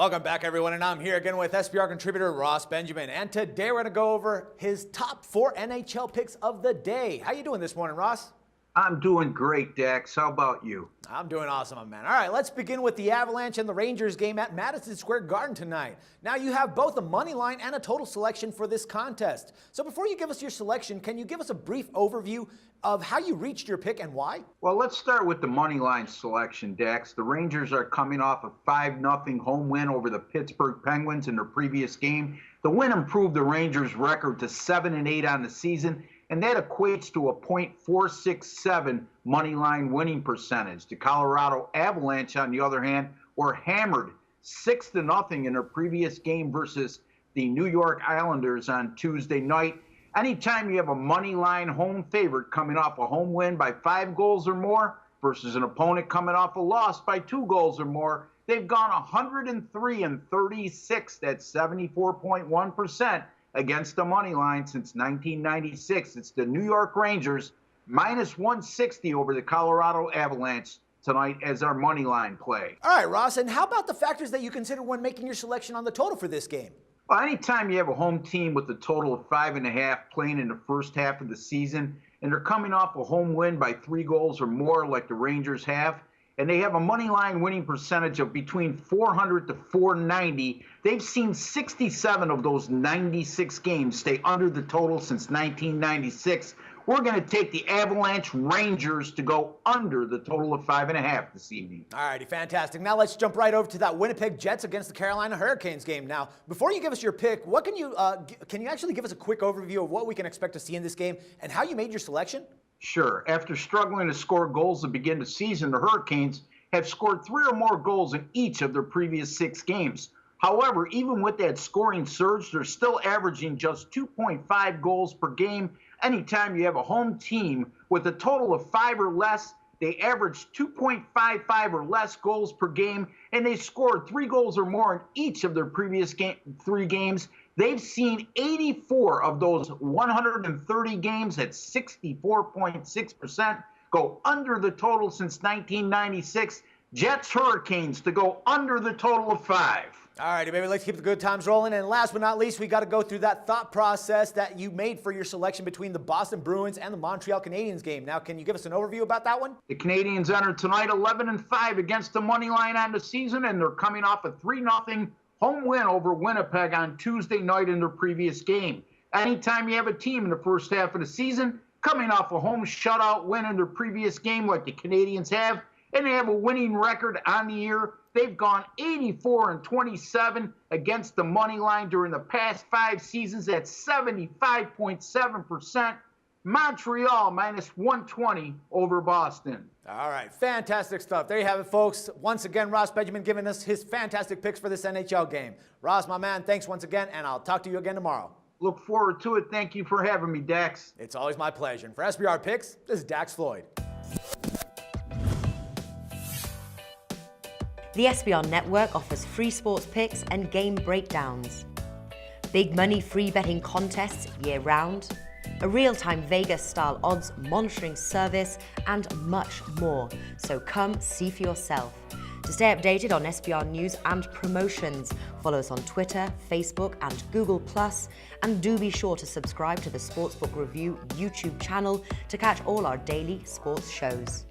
Welcome back, everyone, and I'm here again with SBR contributor Ross Benjamin. And today we're going to go over his top 4 NHL picks of the day. How you doing this morning, Ross? I'm doing great, Dax. How about you? I'm doing awesome, my man. All right, let's begin with the Avalanche and the Rangers game at Madison Square Garden tonight. Now, you have both a money line and a total selection for this contest. So before you give us your selection, can you give us a brief overview of how you reached your pick and why? Well, let's start with the money line selection, Dax. The Rangers are coming off a 5-0 home win over the Pittsburgh Penguins in their previous game. The win improved the Rangers' record to 7-8 on the season, and that equates to a .467 money line winning percentage. The Colorado Avalanche, on the other hand, were hammered 6-0 in their previous game versus the New York Islanders on Tuesday night. Anytime you have a money line home favorite coming off a home win by 5 goals or more versus an opponent coming off a loss by 2 goals or more, they've gone 103-36. That's 74.1%. against the money line since 1996. It's the New York Rangers minus 160 over the Colorado Avalanche tonight as our money line play. All right, Ross, and how about the factors that you consider when making your selection on the total for this game? Well, anytime you have a home team with a total of 5.5 playing in the first half of the season, and they're coming off a home win by 3 goals or more like the Rangers have, and they have a money line winning percentage of between 400 to 490. They've seen 67 of those 96 games stay under the total since 1996. We're going to take the Avalanche Rangers to go under the total of 5.5 this evening. All righty, fantastic. Now let's jump right over to that Winnipeg Jets against the Carolina Hurricanes game. Now, before you give us your pick, what can you actually give us a quick overview of what we can expect to see in this game and how you made your selection? Sure. After struggling to score goals to begin the season, the Hurricanes have scored 3 or more goals in each of their previous 6 games. However, even with that scoring surge, they're still averaging just 2.5 goals per game. Anytime you have a home team with a total of 5 or less, they average 2.55 or less goals per game, and they scored 3 goals or more in each of their previous 3 games. They've seen 84 of those 130 games at 64.6% go under the total since 1996. Jets Hurricanes to go under the total of 5. All righty, baby, let's keep the good times rolling. And last but not least, we got to go through that thought process that you made for your selection between the Boston Bruins and the Montreal Canadiens game. Now, can you give us an overview about that one? The Canadiens entered tonight 11-5 against the money line on the season, and they're coming off a 3-0 home win over Winnipeg on Tuesday night in their previous game. Anytime you have a team in the first half of the season coming off a home shutout win in their previous game like the Canadiens have, and they have a winning record on the year, they've gone 84-27 against the money line during the past 5 seasons at 75.7%. Montreal minus 120 over Boston. All right, fantastic stuff. There you have it, folks. Once again, Ross Benjamin giving us his fantastic picks for this NHL game. Ross, my man, thanks once again, and I'll talk to you again tomorrow. Look forward to it. Thank you for having me, Dax. It's always my pleasure. And for SBR Picks, this is Dax Floyd. The SBR Network offers free sports picks and game breakdowns, big money free betting contests year-round, a real-time Vegas-style odds monitoring service, and much more. So come see for yourself. To stay updated on SBR news and promotions, follow us on Twitter, Facebook, and Google+, and do be sure to subscribe to the Sportsbook Review YouTube channel to catch all our daily sports shows.